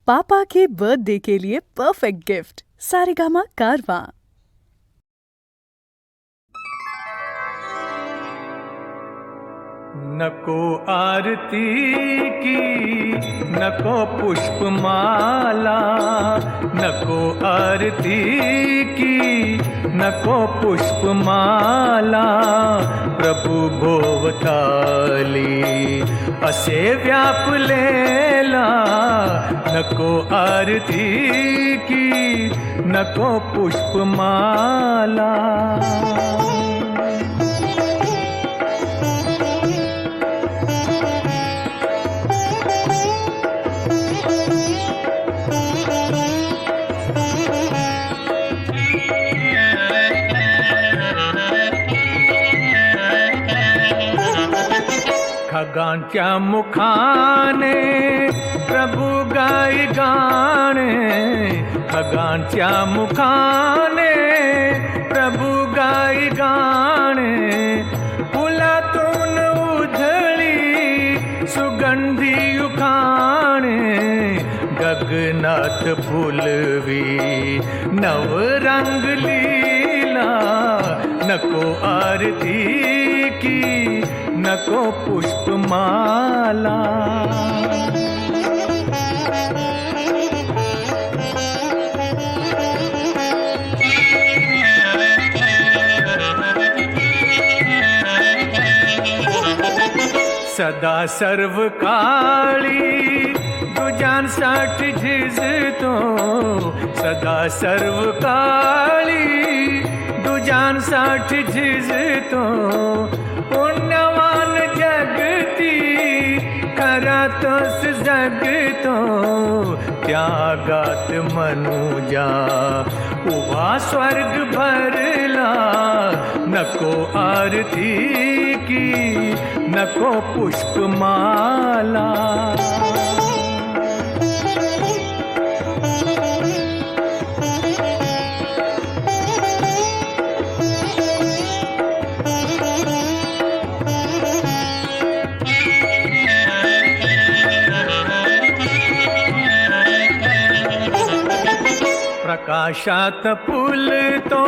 पापा के birthday के लिए perfect gift Saregama कारवां। नको आरती की नको पुष्पमाला, नको आरती की नको पुष्पमाला, प्रभु भोवताली असे व्यापलेला। नको आरती की नको पुष्पमाला। खगांच्या मुखाने प्रभु गाई गाणे, खगांच्या मुखाने प्रभु गाई गाणे, फुलातून उधळी सुगंधी उखाणे, गगनात फुलवी नवरंग लीला। नको आरती की नको पुष्पमाला। सदा सर्व काळी तुझ्यांसाठी झिजतो, सदा सर्व काळी तुझ्यांसाठी झिजतो, पुण्यवान जगती खरातच जगतो, त्यागात मनुजा उभा स्वर्ग भरला। नको आरती की नको पुष्पमाला। प्रकाशात फुलतो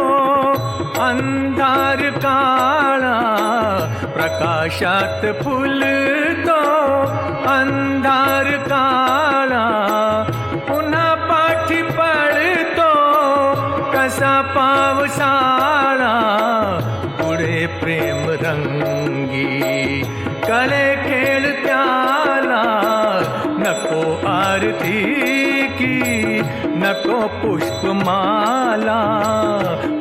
अंधार काळा, प्रकाशात फुलतो अंधार काळा, पुन्हा पाठी पडतो कसा पावसाळा, पुढे प्रेम रंगी कळे खेळ त्याला। नको आरती की नको पुष्पमाला,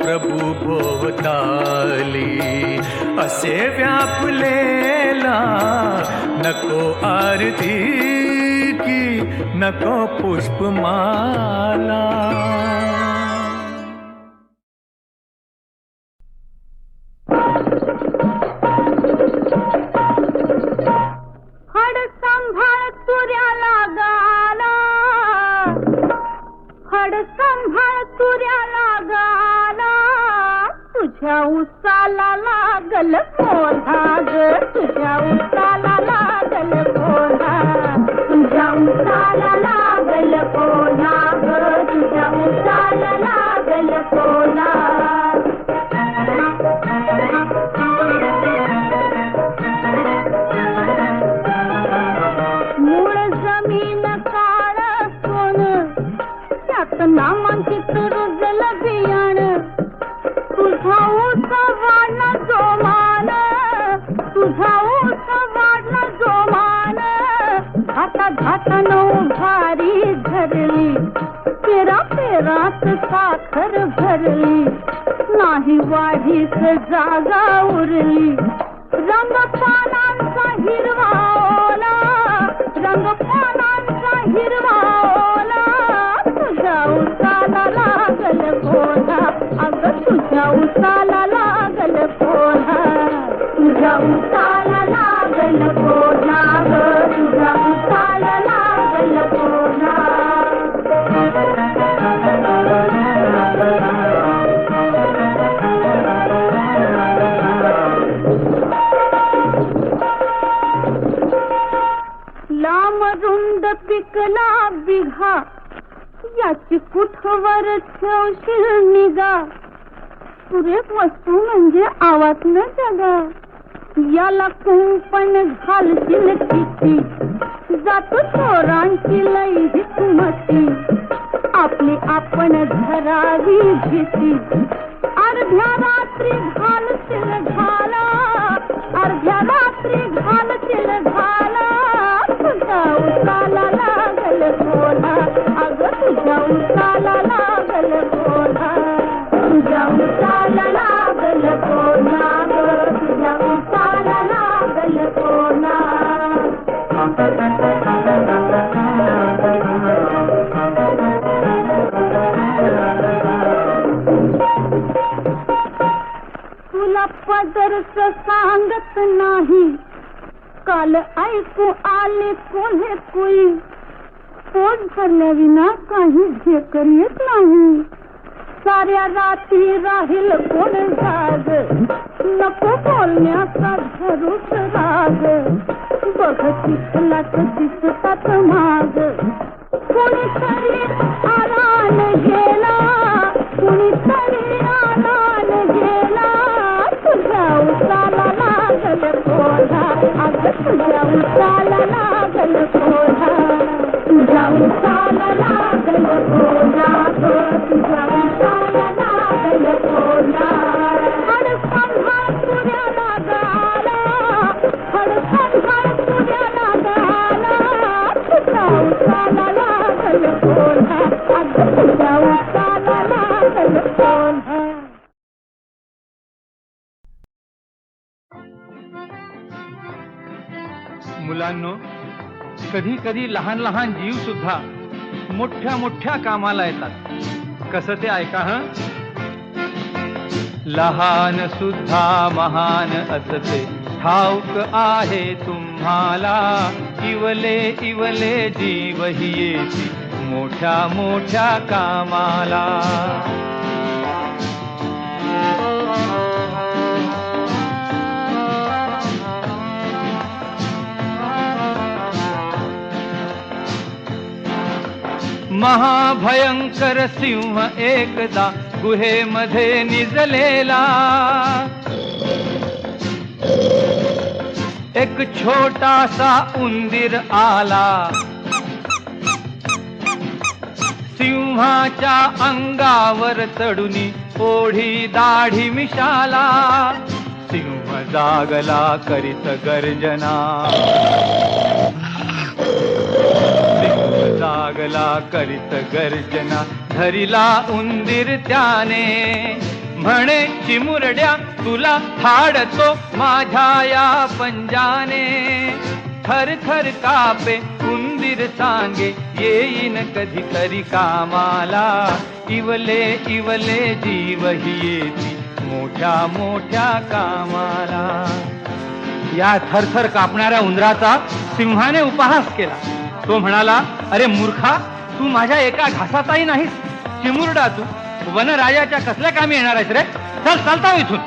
प्रभु भोवताली असे व्यापलेला। नको आरती की नको पुष्पमाला। संभाळ तुऱ्याला गाला, तुझ्या उसाला लागल पोधा ग, तुझ्या उसाला लागल पोधा, तुझ्या उसाला लागल पोधा ग, तुझ्या उसाला लागल पोधा। मूळ जमीन काळ सोन, त्यात नामांकित रुजल बियाण, तुझा ऊस वाढला जोमान, तुझा ऊस वाढला जोमान, घाता घातानं उभारी धरली, पेरा पेरात साखर भरली, नाही वाढीस जागा उरली, रंग पानांचा हिरवा ओला, रंग पानांचा हिरवा ओला, तुझ्या उसाला लागल पोधा, अग तुझ्या उसाला लागल पोधा, तुझ्या उसाला लागल पोधा ग, तुझ्या उसाला लागल पोधा। याची कुठवर ठेवशील निगा सुरेख वस्तू म्हणजे आवाज न जगा याला कुंपण घालशील किती जातो चोरांची लई हिकमती आपली आपण धरावी भीती अर्ध्या रात्री घालशील घाला अर्ध्या रात्री घालशील घाला तुझ्या उसाला लागल बोला अगं तुझ्या उसाला लागल बोला तुझ्या उसाला लागल बोला तुझ्या उसाला लागल बोला तुला पदरच सांगत नाही काल ऐकू आले कोल्हे कुई पोट भरल्या विना काही ढेकर येत नाही साऱ्या रात्री राहील कोण जाग नको बोलण्याचा धरूच राग बघ चिखला दिसतात माग कुणीतरी आरान गेला कुणीतरी आरान गेला तुझ्या उसाला लागल कोल्हा अगं तुझ्या उसाला लागल कोल्हा तुझ्या उसाला लागल कोल्हा तुझ्या उसाला लागल कोल्हा हडसंघाळ पुण्याला गाला हडसंघाळ पुण्याला गाला तुझ्या उसाला लागल कोल्हा अगं तुझ्या उसाला लागल कोल्हा मुलांनो, कधी कधी लहान लहान जीव सुद्धा मोठ्या मोठ्या कामाला येतात. कसं ते ऐका हं. लहान सुद्धा महान असते ठाऊक आहे तुम्हाला इवले इवले जीव ही येती मोठ्या मोठ्या कामाला. महाभयंकर सिंह एकदा गुहेमध्ये निजलेला. एक छोटासा उंदीर आला. सिंहाच्या अंगावर चढुनी ओढी दाढी मिशाला. सिंह जागला करीत गर्जना. जागला करीत गर्जना धरिला उंदीर त्याने म्हणे चिमुरड्या तुला फाडतो माझ्या या पंजाने. थर थर कापे उंदीर सांगे येईन कधीतरी कामाला इवले इवले जीव ही येती मोठ्या मोठ्या कामाला. या थरथर कापणाऱ्या उंदराचा सिंहाने उपहास केला. तो म्हणाला अरे मूर्खा तू माझ्या एका घासाचाही नाहीस. चिमुरडा तू वनराजाच्या कसल्या कामी येणार आहेस रे. चल चालता इथून.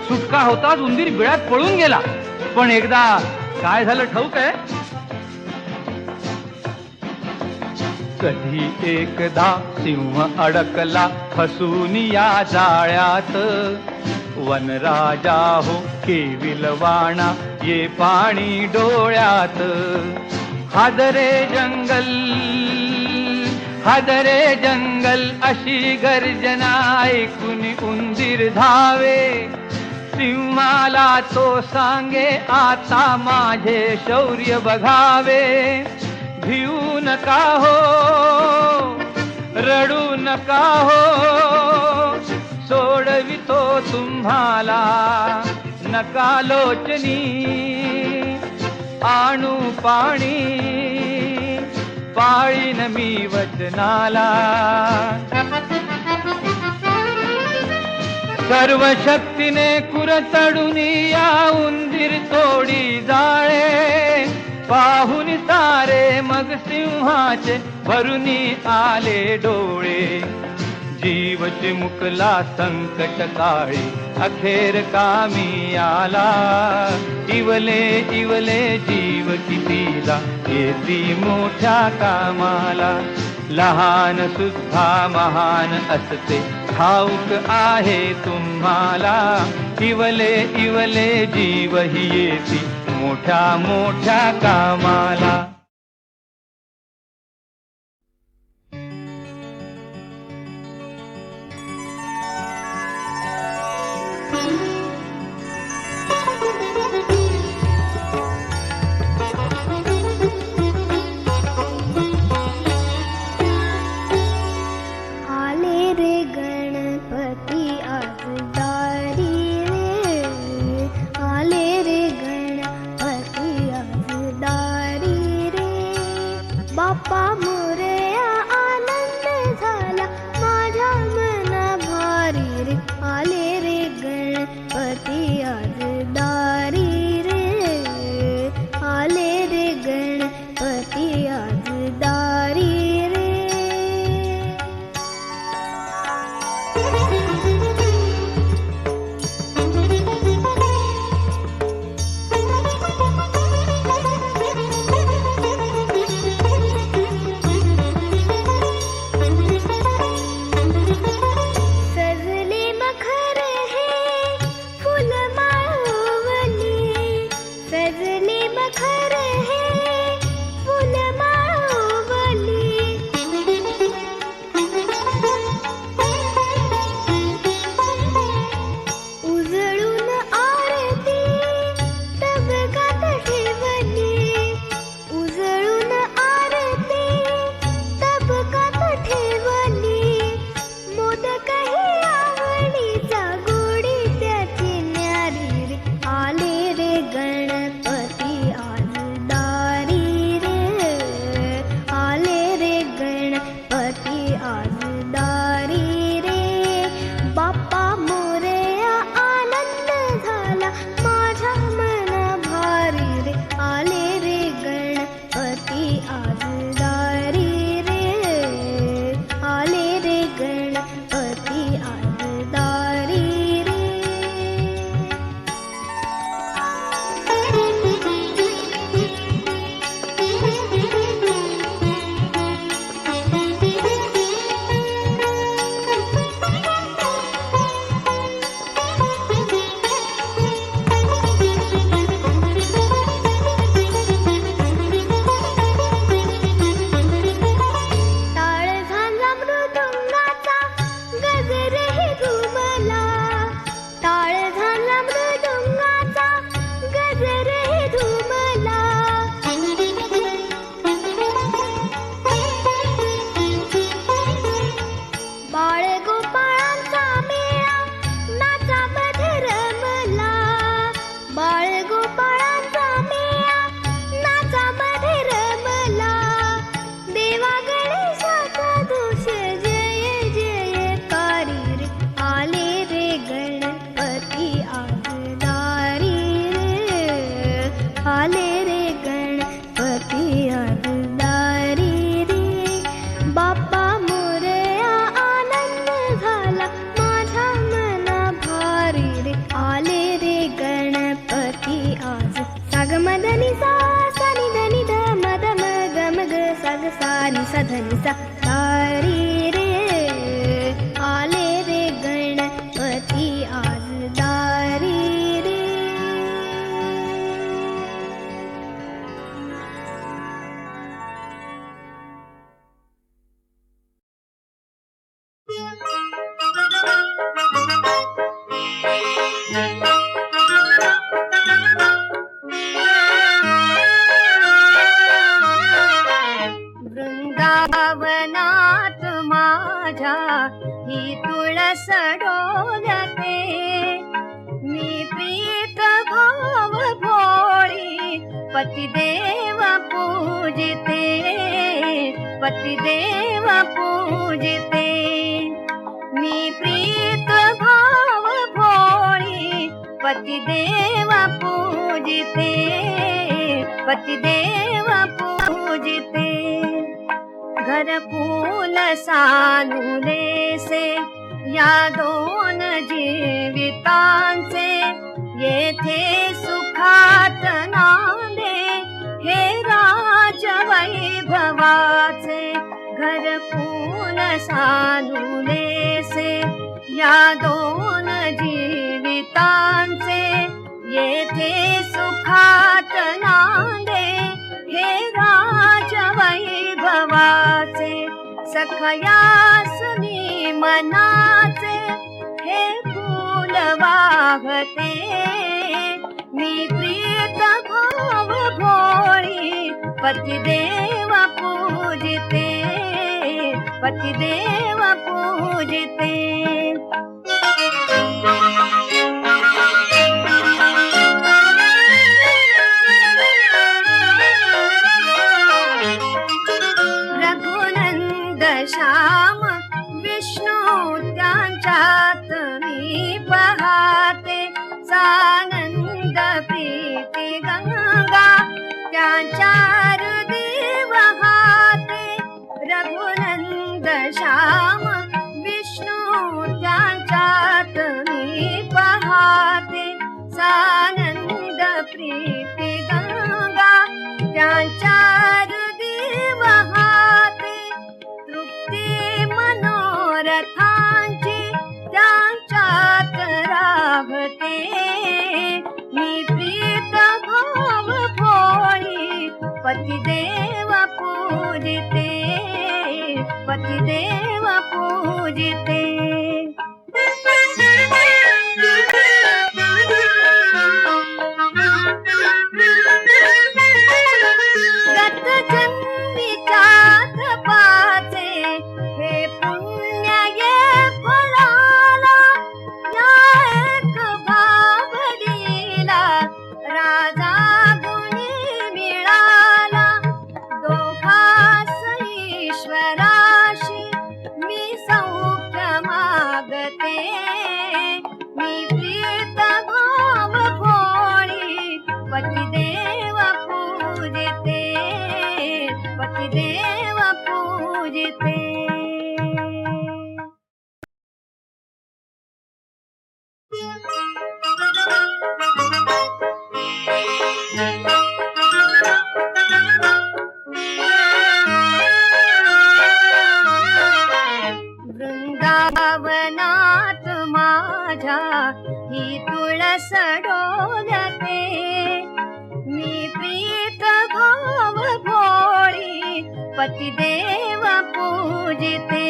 सुटका होताच उंदीर बिळात पळून गेला. पण एकदा काय झालं ठाऊक आहे. कधी एकदा सिंह अडकला फसून या जाळ्यात. वनराजा हो केविलवाणा ये पाणी डोळ्यात. हादरे जंगल अशी गर्जना ऐकून उंदीर धावे. सिंहाला तो सांगे आता माझे शौर्य बघावे. भिऊ नका हो रडू नका हो सोडवितो तुम्हाला नका लोचनी आणू पाणी पाळीन मी वचनाला. सर्व शक्तीने कुरतडून या उंदीर तोडी जाळे. पाहुन सारे मग सिंहाचे भरुनी आले डोळे. जीव चिमुकला संकट काळी अखेर कामी आला. इवले इवले जीव कितीला येती मोठ्या कामाला. लहान सुद्धा महान असते ठाऊक आहे तुम्हाला. इवले इवले जीव ही येती मोठ्या मोठ्या कामाला. बाप्पा मोरया आनंद झाला माझ्या मना भारी रे. आले रे गणपती आज दारी रे. आले रे गणपती आज दारी रे. धनिसा तारी रे. आले रे गणपती आज दारी रे. वृंदावनात माझ्या ही तुळस डोलते. मी प्रीत भाव भोळी पतिदेव पूजिते. पतिदेव पूजिते. मी प्रीत भाव भोळी पतिदेव पूजिते. पतिदेव पूजिते. घर फूल सानुले से या दोन जीवितांचे येथे सुखात नांदे हे राज वैभवाचे. घरकुल सानुलेसे या दोन जीवितांचे येथे सुखात नांदे हे राज वैभवाचे सखयासनी मनाचे हे फूल वाहते मी प्रीत भाव भोळी पतिदेव पूजिते पतिदेव पूजिते रघुनंद श्याम विष्णू त्यांच्यात मी पाहते सानंद प्रीती गंगा त्यांच्या हृदय वाहते रघुनंद श्याम विष्णू त्यांच्यात मी पाहते सानंद प्रीती गंगा त्यांच्या हृदय वाहते तृप्ती मनोरथांची त्यांच्यात राहते मी प्रीत भाव भोळी पतिदेव पूजिते पतिदेव पूजिते गत जन्मीच्या तपाचे हे पुण्य ये फळाला या एक भावडीला राजा गुणी मिळाला दोघास ईश्वराशी मी सौख्य मागते मी प्रीत भाव भोळी पतिदेव पूजिते पतिदेव पूजिते वृंदावनात माझ्या ही तुळस डोलते मी प्रीत भाव भोळी पतिदेव पूजिते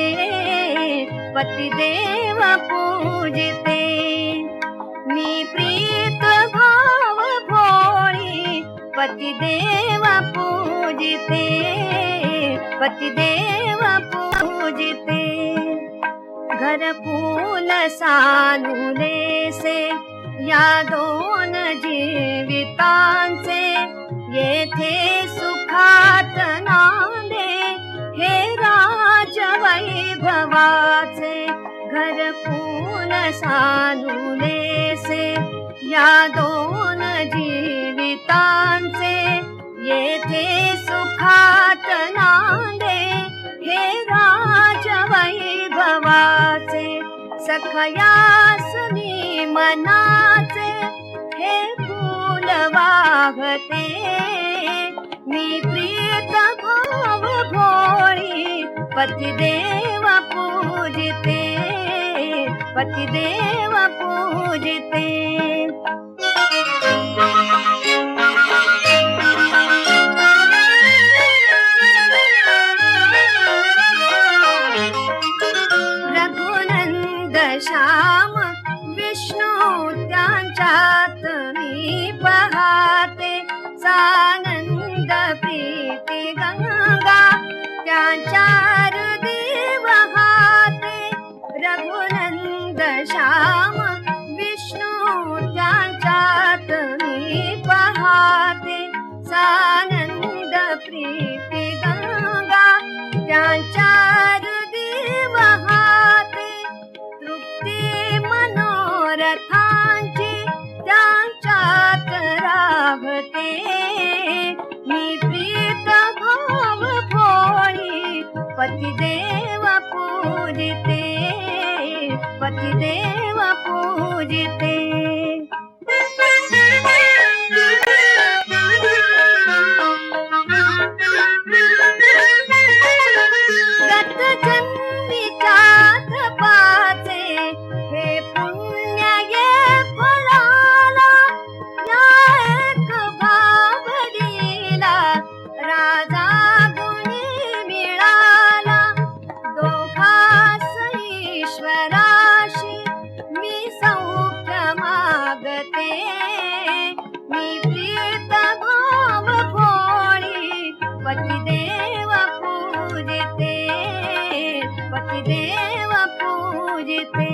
पतिदेव पूजिते मी प्रीत भाव भोळी पतिदेव पूजिते पतिदेव पूजिते घरकुल सानुलेसे या दोन जीवितांचे येथे सुखात नांदे हे राज वैभवाचे घरकुल सानुलेसे या दोन जीवितांचे येथे सुखात नांदे हे राज वैभवाचे सखयासनी मनाचे हे फूल वाहते मी प्रीत भाव भोळी पतिदेव पूजिते पतिदेव पूजिते रघुनंद श्याम विष्णू त्यांच्यात मी पाहते सानंद प्रीती गंगा त्यांच्या हृदय वाहते रघुनंद श्याम विष्णू त्यांच्यात मी पाहते सानंद प्रीती गंगा त्यांच्या हृदय वाहते तृप्ती मनोरथांची त्यांच्यात राहते मी प्रीत भाव भोळी पतिदेव पूजिते पतिदेव पूजिते जन्मीच्यात पाचे हे पुण्य ये फळाला या एक भाबडीला राजा गुणी मिळाला दोघास ईश्वराशी मी सौख्य मागते मी प्रीत भाव भोळी पतिदेव पूजिते पतिदेव पूजिते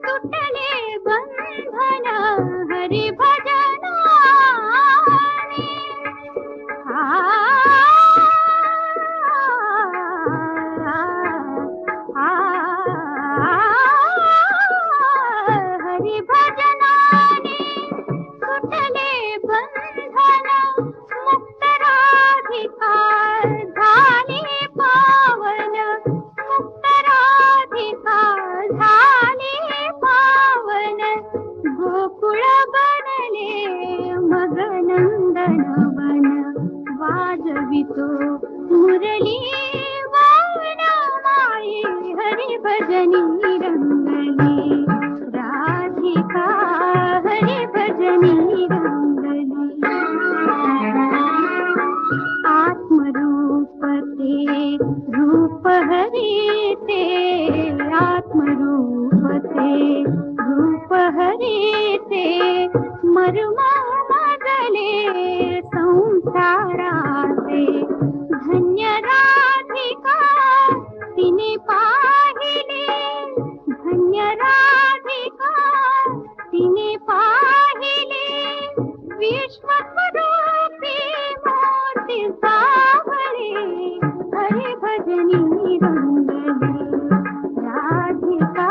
तुटले बंधन हरी भजना वन वन वाजवितो मुरली वाहन माई हरी भजनी रंगली राधिका हरी भजनी रंगली आत्मरूप ते रूप हरी ते आत्मरूप ते रूप हरी ते मर्मा मजले संसाराचे धन्य राधिका तिने पाहिले धन्य राधिका तिने पाहिले विश्वस्वरूपी मोती सावळे हरी भजनी रंगली राधिका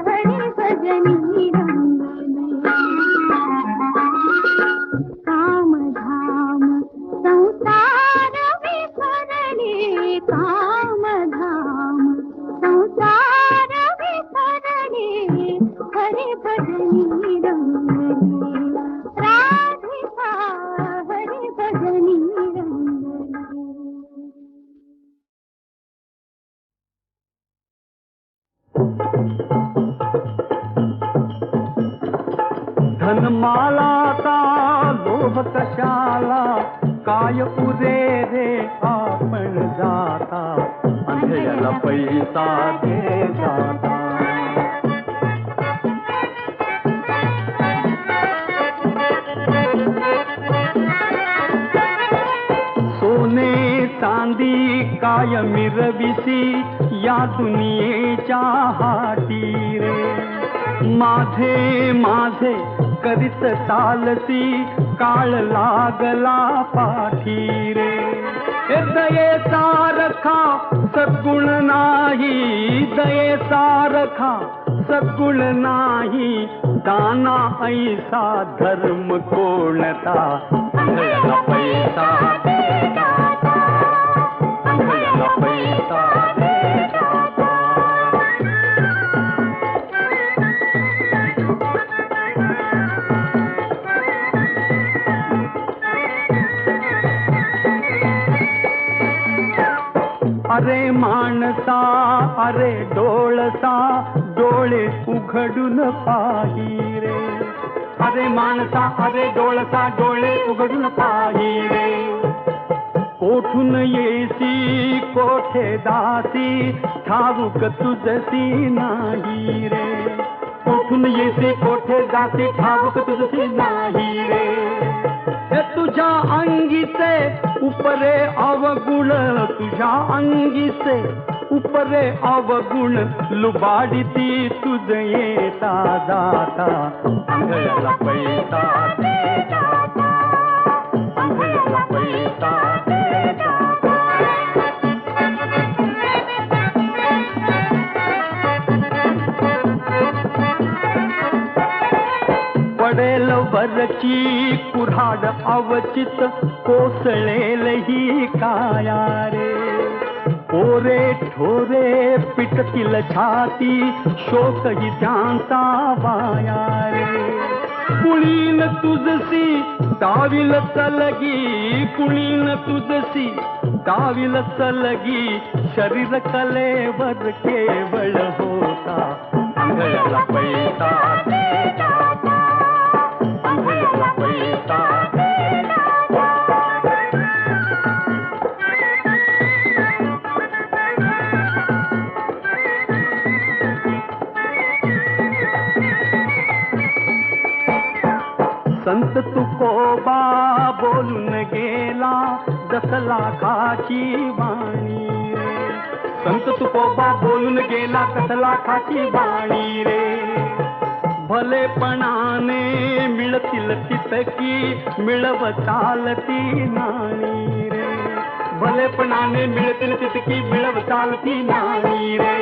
हरी भजनी रंगली कामधाम संसार विसरले कामधाम संसार विसरले हरी भजनी रंगली राधिका हरी भजनी रंगली धनमालाचा लोभ कशाला काय पुरे रे आपण जाता अंधेला पैसा दे जाता सोने चांदी काय मिरविसी या दुनियेच्या हाती रे माझे माझे करीत चालती काळ लागला पाठी रे दयेचा रखा सद्गुण नाही दयेचा रखा सद्गुण नाही दाना ऐसा धर्म कोणता अंधळ्याला पैसा दे जाता अंधळ्याला पैसा दे जाता अरे माणसा अरे डोळसा डोळे उघडून पाही रे अरे माणसा अरे डोळसा डोळे उघडून पाही रे कोठून येसी कोठे दासी ठाऊक तुझसी नाही रे कोठून येसी कोठे दासी ठाऊक तुझसी नाही रे तुझ्या अंगीचे उपरे अवगुण तुझ्या अंगीचे उपरे अवगुण लुबाडती तुझ येता जाता अंधळ्याला पैसा दे जाता अंधळ्याला पैसा दे जाता पडेल वरची कुऱ्हाड अवचित कोसळेल ही काया रे ओरे ठोरे पिटतील छाती शोक ही त्यांचा वाया रे कुळीन तुझसी दाविल चलगी कुळीन तुझसी दाविल चलगी शरीर कलेवर केवळ होता अंधळ्याला पैसा दे जाता अंधळ्याला पैसा दे जाता संत तुकोबा बोलून गेला दस लाखाची वाणी रे संत तुकोबा बोलून गेला दस लाखाची वाणी रे भलेपणाने मिळतील तितकी मिळव चालती नाणी रे भलेपणाने मिळतील तितकी मिळव चालती नाणी रे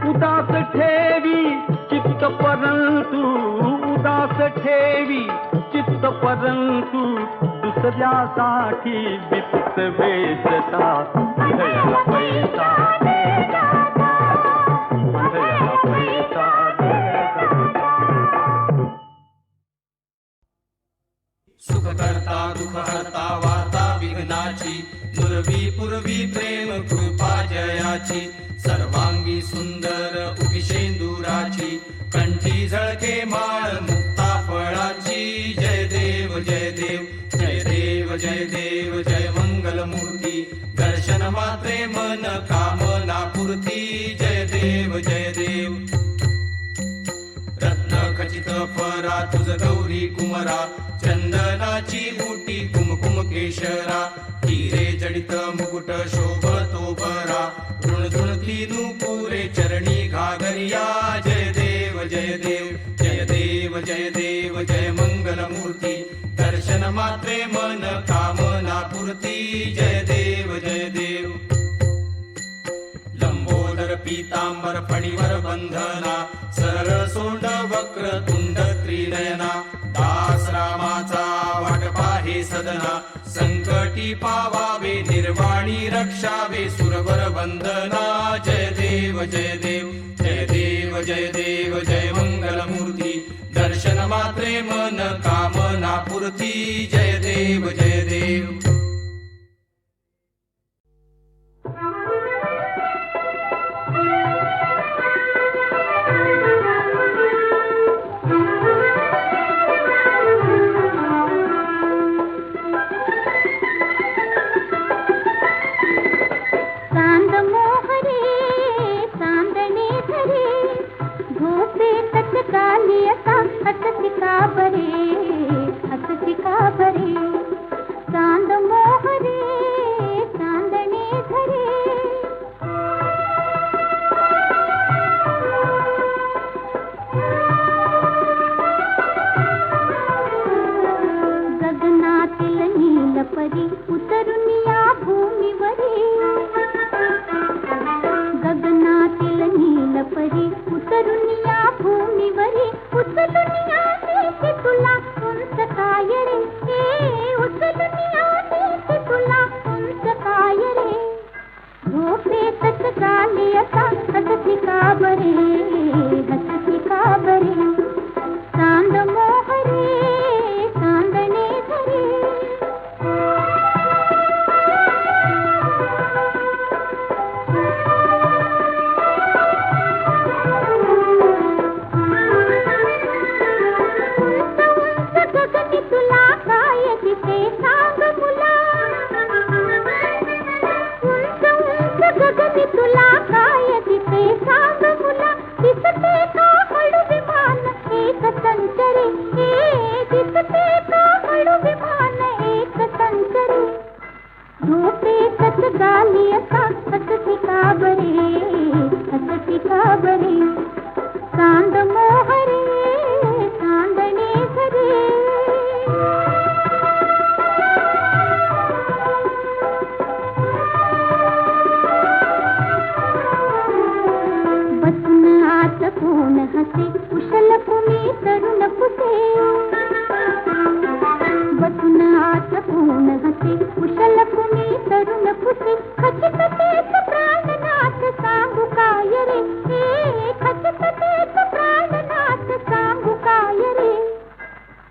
उदास ठेवी चित्त परंतु उदास ठेवी चित्त परंतु दुसऱ्यासाठी वित्त वेचता अंधळ्याला पैसा दे जाता अंधळ्याला पैसा दे जाता सुख करता दुःख हरता वार्ता विघ्नाची नुरवी पूर्वी प्रेम कृपा जयाची सर्वांगी सुंदर उभी शेंदुराची कंठी झळके माळ मुक्ता फळाची जय देव जय देव जय देव जय देव जय मंगल मूर्ती दर्शन मात्रे मन कामना पूर्ती जय देव जय देव रत्न खचित फरा तुझ गौरी कुमरा चंदनाची बुटी कुमकुम केशरा हिरे जडित मुकुट शोभतो बरा ऋणधुणती नुपुरे चरणी घागरिया जय देव जय देव जय देव जय देव जय मंगल मूर्ती दर्शन मात्रे मन कामना पूर्ती जय देव जय देव लंबोदर पीतांबर फणीवर बंधना सरळ सोंड वक्र तुंड त्रिनयना दास रामाचा वाटपा हे सदना संकटी पावावे निर्वाणी रक्षावे सुरवर वंदना जय देव जय देव जय देव जय देव जय मंगल मूर्ती दर्शन मात्रे मन कामना पूर्ती जय देव जय देव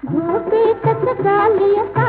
झोपेतच गालिया